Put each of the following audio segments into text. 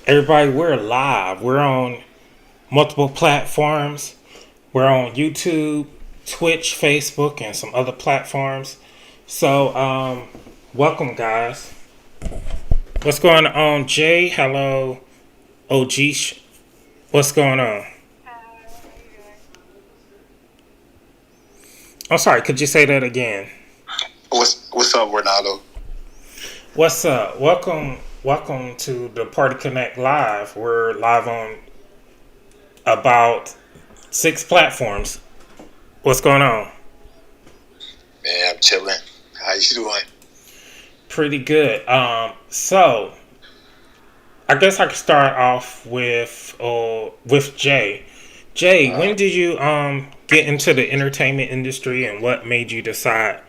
Everybody, we're live. We're on multiple platforms. We're on YouTube, Twitch, Facebook, and some other platforms. So, welcome, guys. What's going on, Jay? Hello, OG. What's going on? I'm sorry. Could you say that again? What's up, Ronaldo? What's up? Welcome to the Party Connect Live. We're live on about 6 platforms. What's going on? Man, I'm chilling. How you doing? Pretty good. So I guess I could start off with Jay. Jay, Uh, when did you get into the entertainment industry, and what made you decide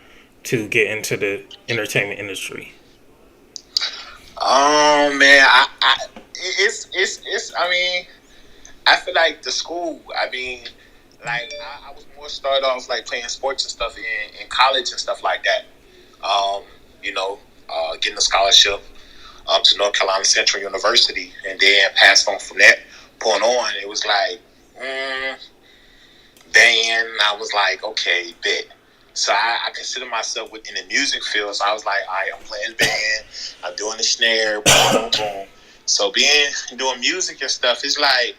to get into the entertainment industry? man, it's. I mean, I feel like the school. I was more started off like playing sports and stuff in college and stuff like that. Um, getting a scholarship to North Carolina Central University, and then passed on from that point on. It was like, then I was like, okay, bet. So I consider myself within the music field. So I was like, all right, I'm playing band, I'm doing the snare, boom, boom, boom. So doing music and stuff, it's like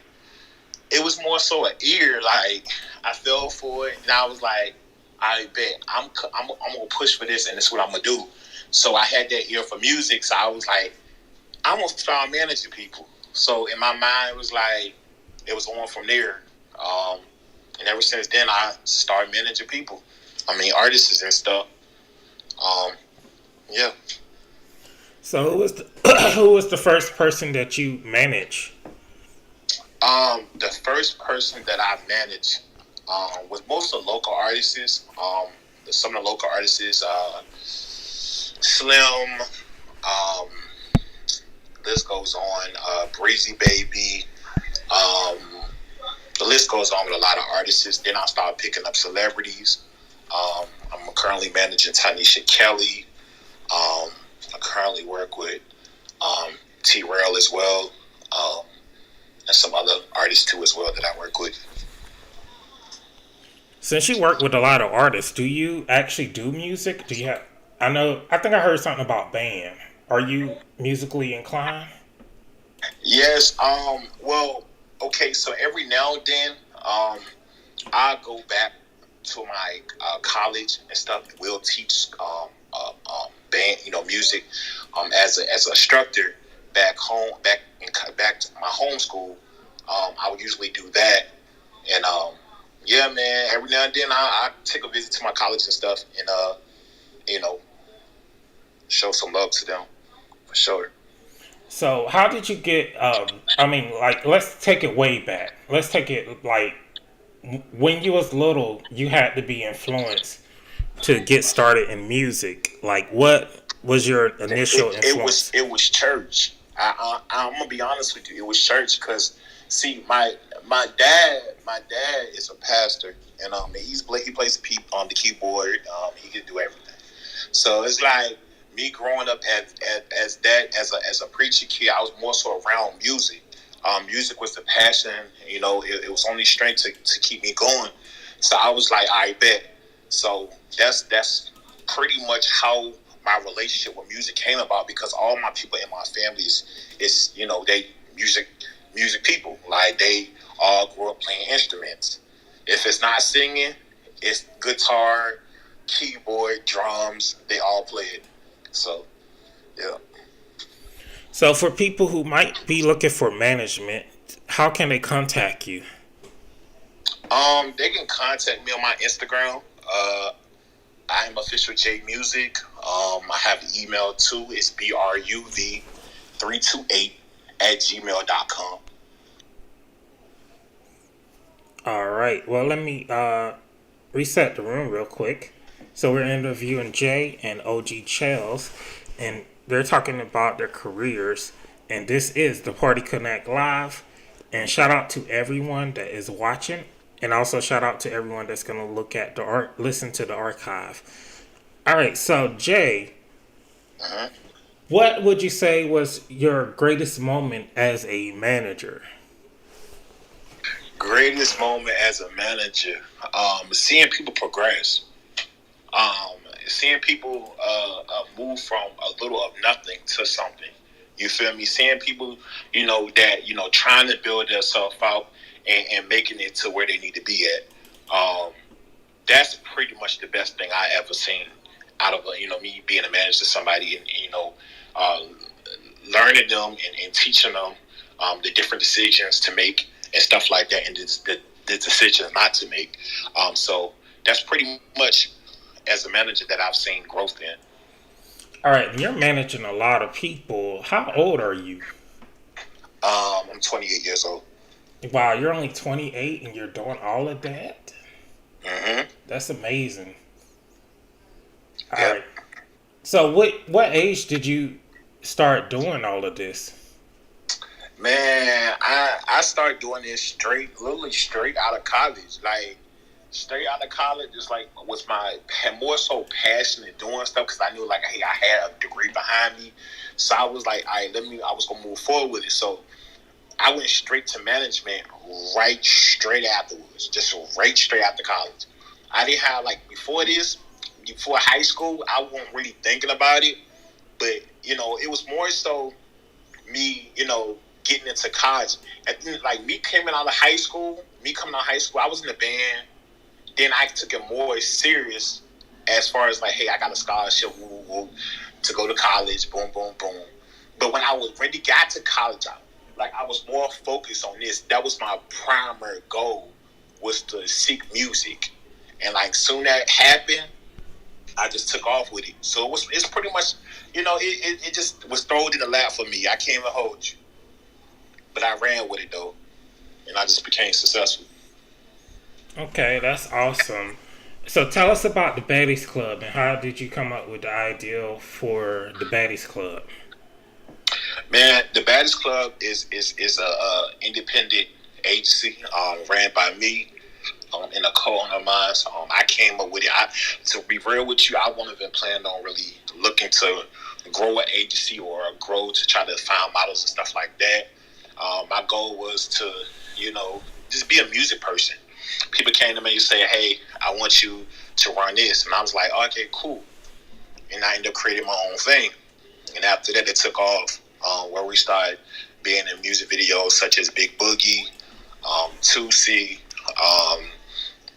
it was more so an ear. Like I fell for it, and I was like, I bet I'm gonna push for this, and this is what I'm gonna do. So I had that ear for music. So I was like, I'm gonna start managing people. So in my mind, it was like it was on from there. And ever since then, I started managing people. I mean, artists and stuff. Um, yeah. So who was the first person that you managed? The first person that I managed was most of the local artists. Some of the local artists, Slim. Um, list goes on. Breezy Baby. Um, the list goes on with a lot of artists. Then I started picking up celebrities. I'm currently managing Tanisha Kelly. I currently work with T Rail as well, and some other artists too as well that I work with. Since you work with a lot of artists, do you actually do music? Do you have? I know. I think I heard something about band. Are you musically inclined? Yes. Well. Okay. So every now and then, I go back to my college and stuff. We'll teach band, music, as a instructor back home, back to my home school. I would usually do that, and yeah, man. Every now and then, I take a visit to my college and stuff, and you know, show some love to them for sure. So how did you get? I mean, like, let's take it way back. Let's take it like when you was little, you had to be influenced to get started in music. Like, what was your initial influence? It was church. I'm gonna be honest with you. It was church because see, my dad is a pastor, and he plays on the keyboard. He can do everything. So it's like me growing up as a preacher kid. I was more so around music. Music was the passion. It was only strength to keep me going. So I was like, I bet. So that's pretty much how my relationship with music came about because all my people in my family is they music music people. Like they all grew up playing instruments. If it's not singing, it's guitar, keyboard, drums. They all play it. So yeah. So for people who might be looking for management, how can they contact you? They can contact me on my Instagram. I am official J Music. I have an email too. It's bruv328 at gmail.com. All right. Well, let me reset the room real quick. So we're interviewing Jay and OG Chells, and they're talking about their careers. And this is the Party Connect Live. And shout out to everyone that is watching, and also shout out to everyone that's gonna look at listen to the archive. All right. So Jay, Uh-huh. What would you say was your greatest moment as a manager? Greatest moment as a manager, seeing people progress, um, seeing people move from a little of nothing to something. You feel me? Seeing people, that trying to build themselves out and making it to where they need to be at. That's pretty much the best thing I ever seen out of me being a manager to somebody, and uh, learning them and teaching them the different decisions to make and stuff like that, and the decisions not to make. So that's pretty much as a manager that I've seen growth in. All right, you're managing a lot of people. How old are you? I'm 28 years old. Wow, you're only 28 and you're doing all of that? Mm-hmm. That's amazing. All Yep. right. So what age did you start doing all of this? Man, I started doing this literally straight out of college. Like, straight out of college, just like was my had more so passionate doing stuff because I knew like, hey, I had a degree behind me, so I was like, all right, I was gonna move forward with it. So I went straight to management right straight afterwards, just right straight after college. I didn't have like before high school, I wasn't really thinking about it, but it was more so me, getting into college. And then, like me coming out of high school, I was in the band. Then I took it more serious as far as like, hey, I got a scholarship woo, woo, to go to college, boom, boom, boom. But when I was ready, got to college, I was more focused on this. That was my primary goal, was to seek music. And like soon that happened, I just took off with it. So it's pretty much, it just was thrown in the lap for me. I can't even hold you. But I ran with it though, and I just became successful. Okay, that's awesome. So tell us about the Baddies Club and how did you come up with the idea for the Baddies Club? Man, the Baddest Club is a independent agency ran by me and a co-owner of mine. So, I came up with it. To be real with you, I wouldn't have been planning on really looking to grow an agency or grow to try to find models and stuff like that. My goal was to, just be a music person. People came to me and say, hey, I want you to run this. And I was like, okay, cool. And I ended up creating my own thing. And after that, it took off, where we started being in music videos such as Big Boogie, 2C,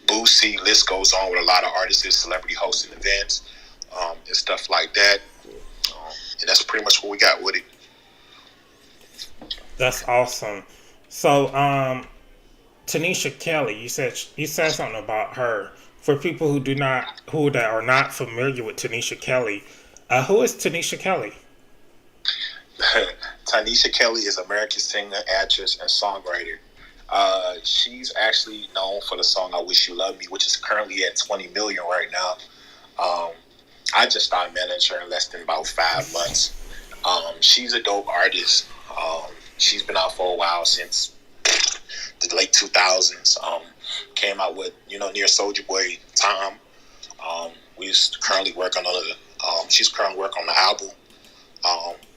Boosie, list goes on with a lot of artists, celebrity hosting events, and stuff like that. And that's pretty much what we got with it. That's awesome. So, Tanisha Kelly, you said something about her. For people who that are not familiar with Tanisha Kelly, who is Tanisha Kelly? Tanisha Kelly is an American singer, actress, and songwriter. She's actually known for the song "I Wish You Loved Me," which is currently at 20 million right now. I just started managing her in less than about 5 months. She's a dope artist. She's been out for a while, since the late 2000s. Came out with near Soldier Boy time. We currently working on she's currently working on the album.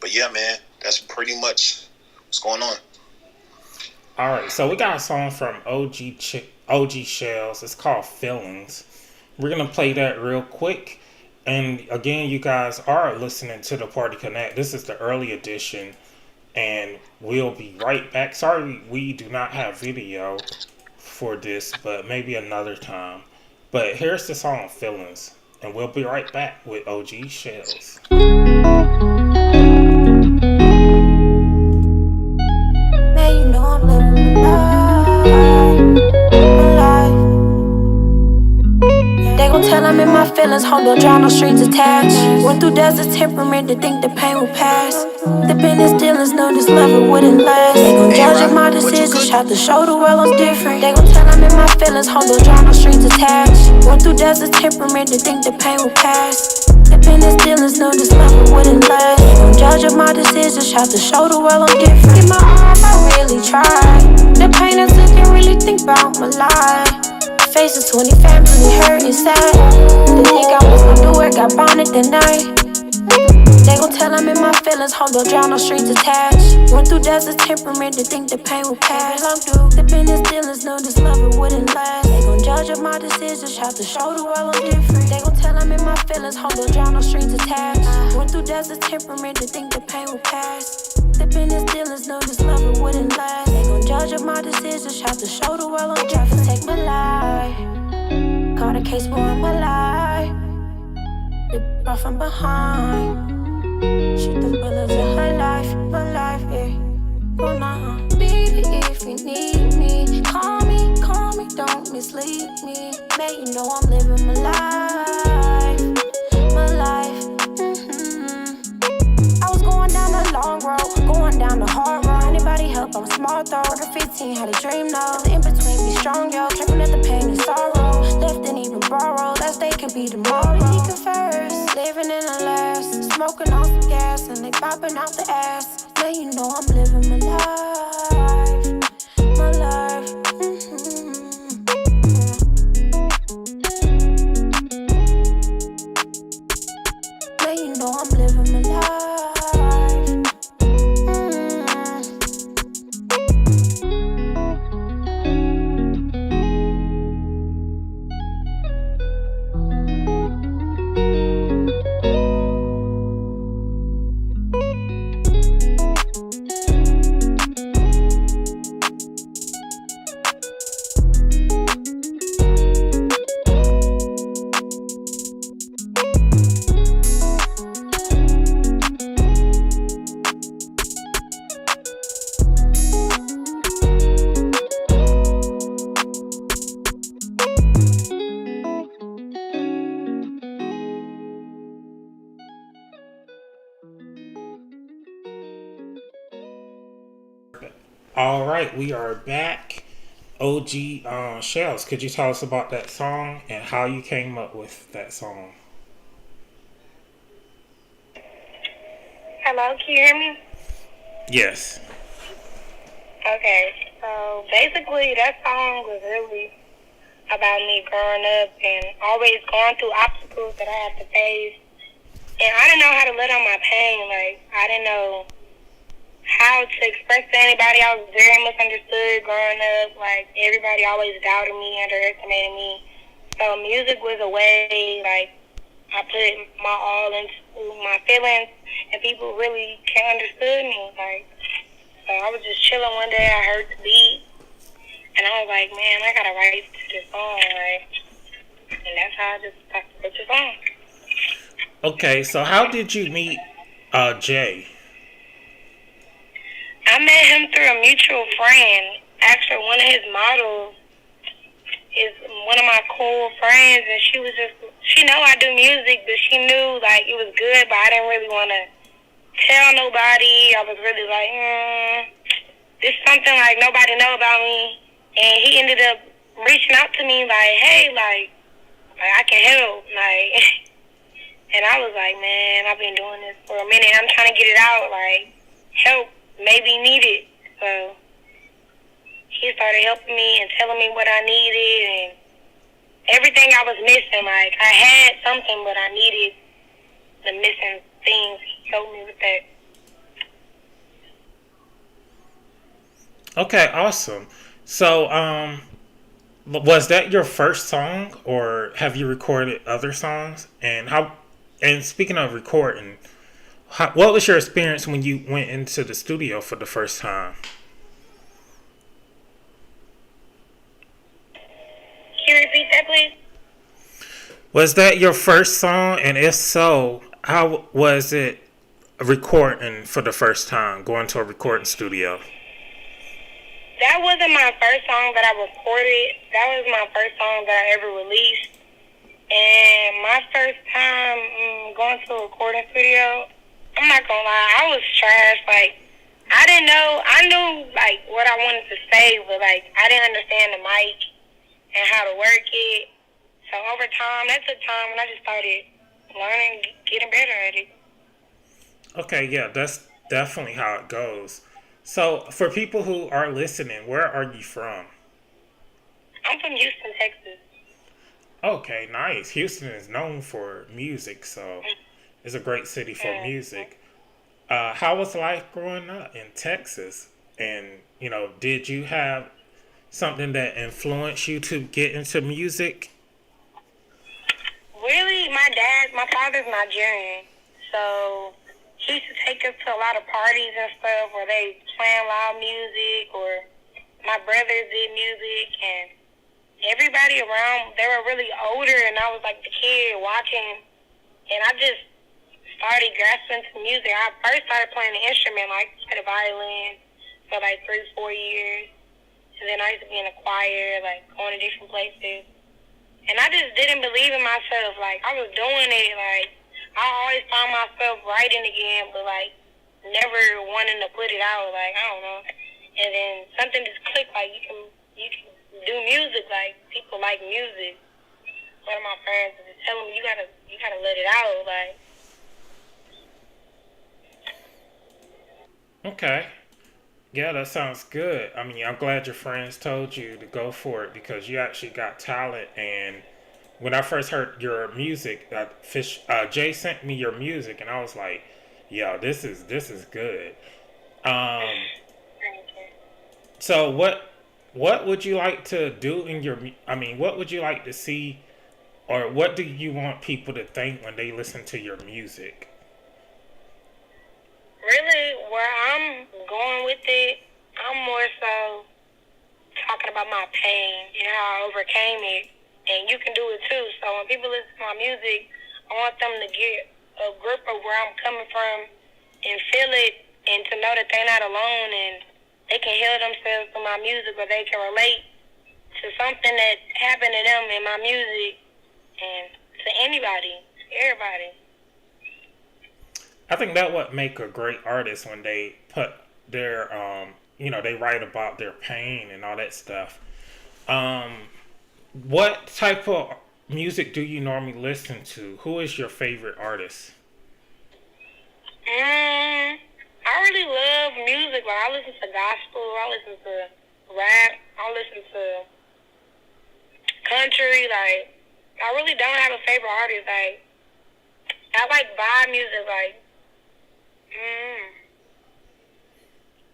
But yeah, man, that's pretty much what's going on. All right, so we got a song from OG Shells. It's called "Feelings." We're gonna play that real quick. And again, you guys are listening to the Party Connect. This is the early edition, and we'll be right back. Sorry, we do not have video for this, but maybe another time. But here's the song "Feelings," and we'll be right back with OG Shells. Man, you know I'm living my life. They gon' tell I'm in my feelings, hold on, draw no strings attached. Went through deserts, temperament to think the pain will pass. The business dealings know this love it wouldn't last. They gon' judge of my decisions, tried to show the world I'm different. They gon' tell I'm in my feelings, hold on, draw no strings attached. Went through deserts, temperament to think the pain will pass. The business dealings know this love it wouldn't last. They gon' judge of my decisions, tried to show the world I'm different. In my arm, I really tried. The pain I took and really think about my life. Faces 20 family hurt inside. Didn't think I was gonna do it, got bonded that night. They gon' tell I'm in my feelings, hold don't drown no strings attached. Went through deserts, temperament to think the pain would pass. The business dealings knew this love it wouldn't last. They gon' judge of my decisions, try to show the world I'm different. They gon' tell I'm in my feelings, hold don't drown no strings attached. Went through deserts, temperament to think the pain would pass. The business dealings knew this love it wouldn't last. They gon' judge of my decisions, try to show the world I'm different. Take my life, caught a case for my life. They brought from behind. Shoot the bullets in her life, my life, yeah. Go now, baby, if you need me, call me, don't mislead me. Man, you know I'm living my life, my life. I was going down the long road, going down the hard road. Anybody help, I'm a small throw. Working 15, had a dream, no. The in between be strong, yo. Tripping at the pain and sorrow. Left and even borrow. Last day could be tomorrow. We converse, living in the last. Smoking on some gas and they popping out the ass. Man, you know I'm living my life, my life. Man, you know I'm living my life. All right, we are back. OG Shells, could you tell us about that song and how you came up with that song? Hello, can you hear me? Yes. Okay, so basically that song was really about me growing up and always going through obstacles that I had to face. And I didn't know how to let out my pain. Like, I didn't know how to express to anybody. I was very misunderstood growing up. Like, everybody always doubted me, underestimated me. So music was a way, like, I put my all into my feelings, and people really understood me. Like, so I was just chilling one day, I heard the beat, and I was like, man, I gotta write this song, like, and that's how I just wrote the song. Okay, so how did you meet Jay? I met him through a mutual friend. Actually, one of his models is one of my cool friends, and she know I do music, but she knew, like, it was good, but I didn't really want to tell nobody. I was really like, this is something, like, nobody know about me. And he ended up reaching out to me, like, hey, like I can help, like, and I was like, man, I've been doing this for a minute. I'm trying to get it out, like, help maybe needed. So he started helping me and telling me what I needed and everything I was missing. Like, I had something, but I needed the missing things. He helped me with that. Okay, awesome. So, was that your first song, or have you recorded other songs? And how? And speaking of recording, what was your experience when you went into the studio for the first time? Can you repeat that, please? Was that your first song? And if so, how was it recording for the first time, going to a recording studio? That wasn't my first song that I recorded. That was my first song that I ever released. And my first time going to a recording studio, I'm not gonna lie, I was trash. Like, I didn't know, I knew, like, what I wanted to say, but, like, I didn't understand the mic and how to work it. So over time, that took time, and I just started learning, getting better at it. Okay, yeah, that's definitely how it goes. So, for people who are listening, where are you from? I'm from Houston, Texas. Okay, nice. Houston is known for music, so It's a great city for Mm. music. How was life growing up in Texas? And did you have something that influenced you to get into music? Really, my father's Nigerian, so he used to take us to a lot of parties and stuff where they playing loud music, or my brothers did music, and everybody around, they were really older, and I was like the kid watching, and I just started grasping to music. I first started playing an instrument, like I played the violin for like 3-4 years, and then I used to be in a choir, like going to different places. And I just didn't believe in myself. Like, I was doing it. Like, I always found myself writing again, but, like, never wanting to put it out. Like, I don't know. And then something just clicked. Like, you can do music. Like, people like music. One of my friends was just telling me, you gotta let it out. Like, Okay. Yeah, that sounds good. I mean, I'm glad your friends told you to go for it because you actually got talent. And when I first heard your music, Jay sent me your music, and I was like, "Yo, this is good." Um, so what would you like to do in your? I mean, what would you like to see, or what do you want people to think when they listen to your music? really, where I'm going with it, I'm more so talking about my pain and how I overcame it, and you can do it too. So when people listen to my music, I want them to get a grip of where I'm coming from and feel it, and to know that they're not alone and they can heal themselves through my music, or they can relate to something that happened to them in my music, and to anybody, everybody. I think that what make a great artist when they put their they write about their pain and all that stuff. Um, what type of music do you normally listen to? Who is your favorite artist? I really love music. Like, I listen to gospel, I listen to rap, I listen to country. Like, I really don't have a favorite artist. Like, I like vibe music. Like,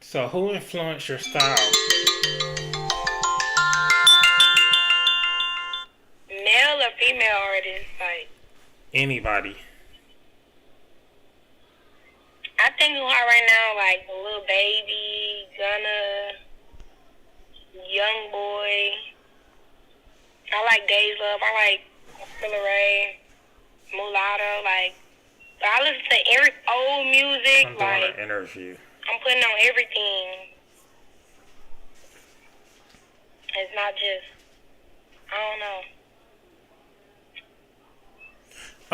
So who influenced your style? male or female artists. Like, Anybody. I think who are right now, like Lil Baby, Gunna, Young Boy. I like Days Love. I like Killer Ray, Mulatto. Like, but I listen to every old music. I'm doing Like, an interview. I'm putting on everything. It's not just, I don't know.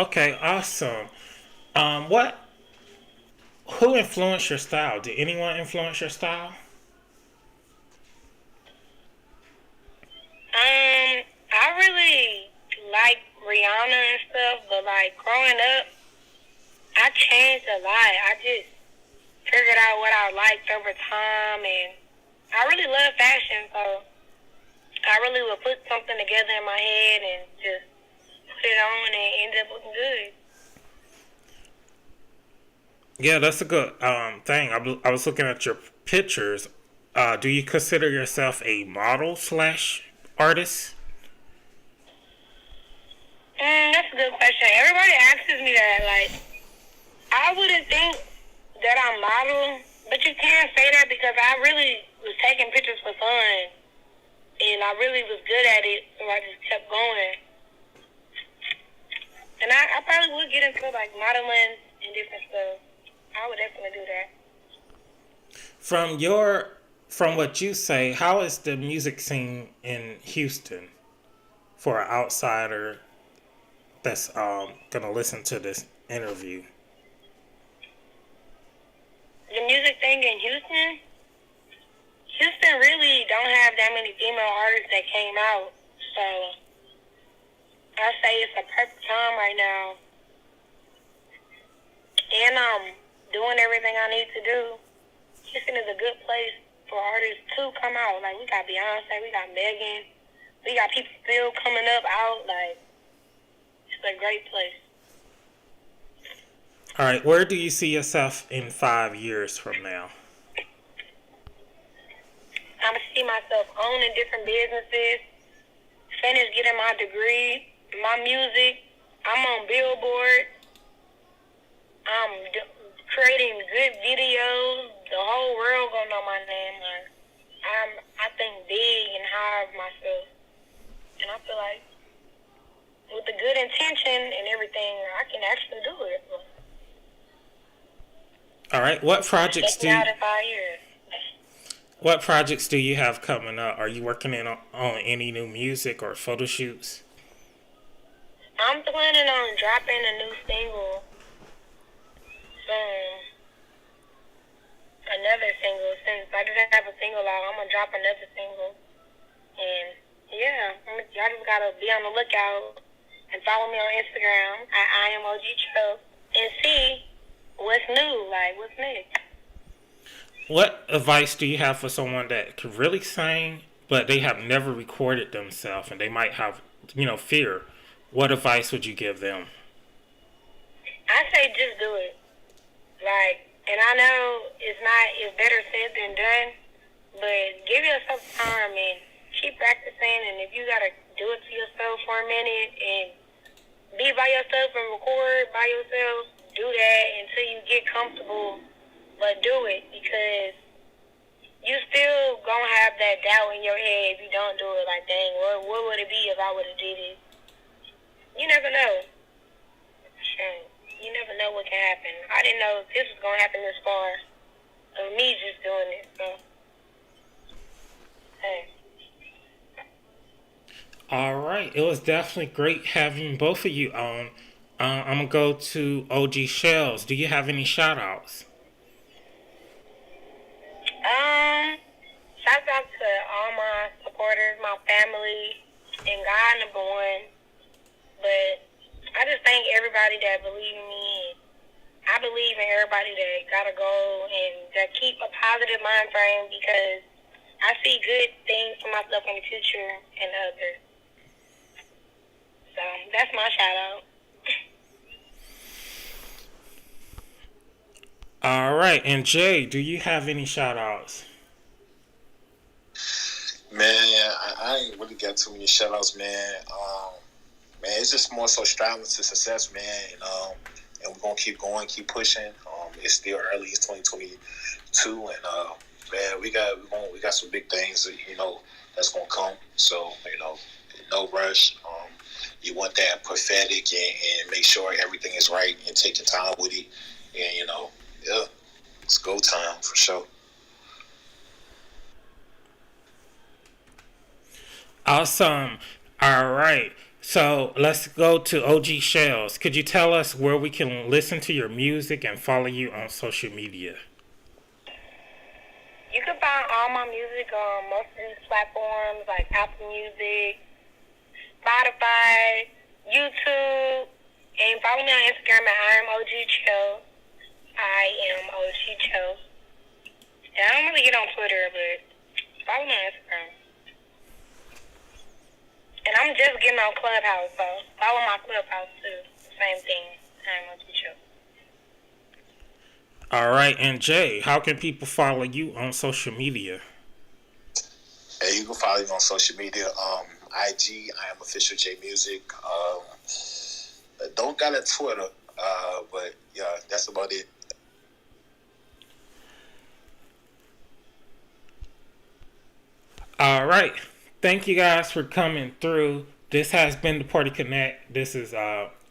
Okay, awesome. What? Who influenced your style? Did anyone influence your style? I really like Rihanna and stuff, but like growing up, I changed a lot. I just figured out what I liked over time, and I really love fashion, so I really would put something together in my head and just put it on, and it ended up looking good. Yeah, that's a good thing. I was looking at your pictures. Do you consider yourself a model slash artist? That's a good question. Everybody asks me that. Like, I wouldn't think that I'm model, but you can't say that because I really was taking pictures for fun, and I really was good at it, so I just kept going. And I probably would get into like modeling and different stuff. I would definitely do that. From what you say, how is the music scene in Houston for an outsider that's gonna listen to this interview? The music thing in Houston really don't have that many female artists that came out, so I say it's a perfect time right now, and I'm doing everything I need to do. Houston is a good place for artists to come out. Like, we got Beyonce, we got Megan, we got people still coming up out. Like, it's a great place. All right, where do you see yourself in 5 years from now? I'm see myself owning different businesses, finish getting my degree, my music. I'm on Billboard. Creating good videos. The whole world gonna know my name. I think big and high of myself, and I feel like with the good intention and everything, I can actually do it. All right, what projects Check me do you, out in 5 years. what projects do you have coming up? Are you working on any new music or photo shoots? I'm planning on dropping a new single soon. Another single. Since I didn't have a single out, I'm gonna drop another single. And yeah, y'all just gotta be on the lookout and follow me on Instagram at I am OG Cho and see what's new, like what's next. What advice do you have for someone that can really sing, but they have never recorded themselves and they might have, fear? What advice would you give them? I say just do it. Like, and I know it's better said than done, but give yourself time and keep practicing. And if you gotta do it to yourself for a minute and be by yourself and record by yourself, do that until you get comfortable. But do it, because you still gonna have that doubt in your head if you don't do it. Like, dang, what would it be if I would have did it? You never know. Sure. You never know what can happen. I didn't know this was gonna happen this far of me just doing it. So, hey. All right, it was definitely great having both of you on. I'm gonna go to OG Shells. Do you have any shout outs? Shout out to all my supporters, my family, and God number one. But I just thank everybody that believe in me. I believe in everybody that got a goal and that keep a positive mind frame, because I see good things for myself in the future and others. So that's my shout out. All right, and Jay, do you have any shout outs? Man, I ain't really got too many shout outs, man. Man, it's just more so striving to success, man. And we're gonna keep going, keep pushing. It's still early, it's 2022, and man, we got some big things that, that's gonna come. So no rush. You want that prophetic and make sure everything is right and take your time with it. And yeah, it's go time for sure. Awesome. All right. So let's go to OG Shells. Could you tell us where we can listen to your music and follow you on social media? You can find all my music on most of these platforms like Apple Music, Spotify, YouTube, and follow me on Instagram at I am OG Cho. I am OG Cho. And I don't really get on Twitter, but follow me on Instagram. And I'm just getting on Clubhouse, so follow my Clubhouse too. Same thing. I am OG Cho. All right, and Jay, how can people follow you on social media? Hey, you can follow me on social media. IG, I am official J Music. Don't got a Twitter, but yeah, that's about it. All right. Thank you guys for coming through. This has been the Party Connect. This is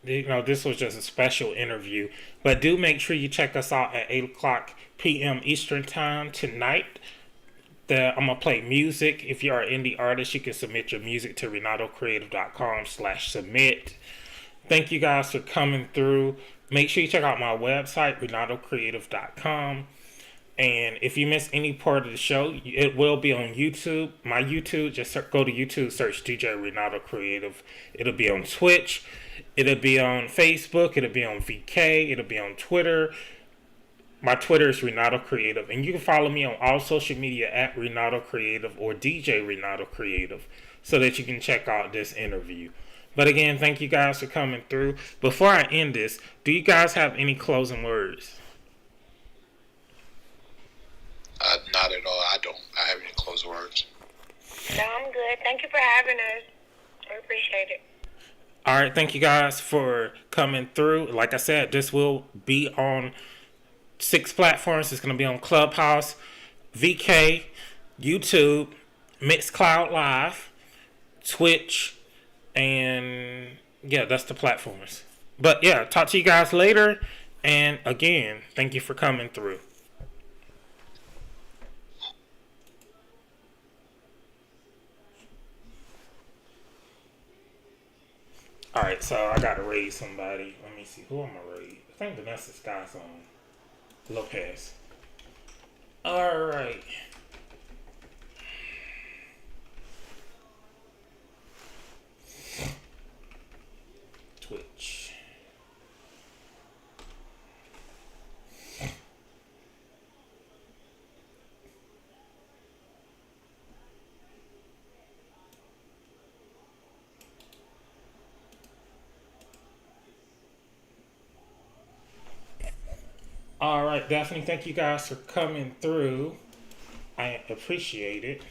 this was just a special interview. But do make sure you check us out at 8 o'clock p.m. Eastern Time tonight. I'm gonna play music. If you are an indie artist, you can submit your music to renatocreative.com/submit. Thank you guys for coming through. Make sure you check out my website, renatocreative.com. And if you miss any part of the show, it will be on YouTube. My YouTube, just go to YouTube, search DJ Renato Creative. It'll be on Twitch. It'll be on Facebook. It'll be on VK. It'll be on Twitter. My Twitter is Renato Creative. And you can follow me on all social media at Renato Creative or DJ Renato Creative so that you can check out this interview. But again, thank you guys for coming through. Before I end this, do you guys have any closing words? Not at all. I don't. I have any closing words. No, I'm good. Thank you for having us. I appreciate it. All right, thank you guys for coming through. Like I said, this will be on 6 platforms. It's going to be on Clubhouse, VK, YouTube, Mixcloud Live, Twitch, and yeah, that's the platforms. But yeah, talk to you guys later. And again, thank you for coming through. Alright, so I gotta raise somebody. Let me see. Who am I raise? I think Vanessa's guy's on. Lopez. Alright. Twitch. Alright, Daphne, thank you guys for coming through. I appreciate it.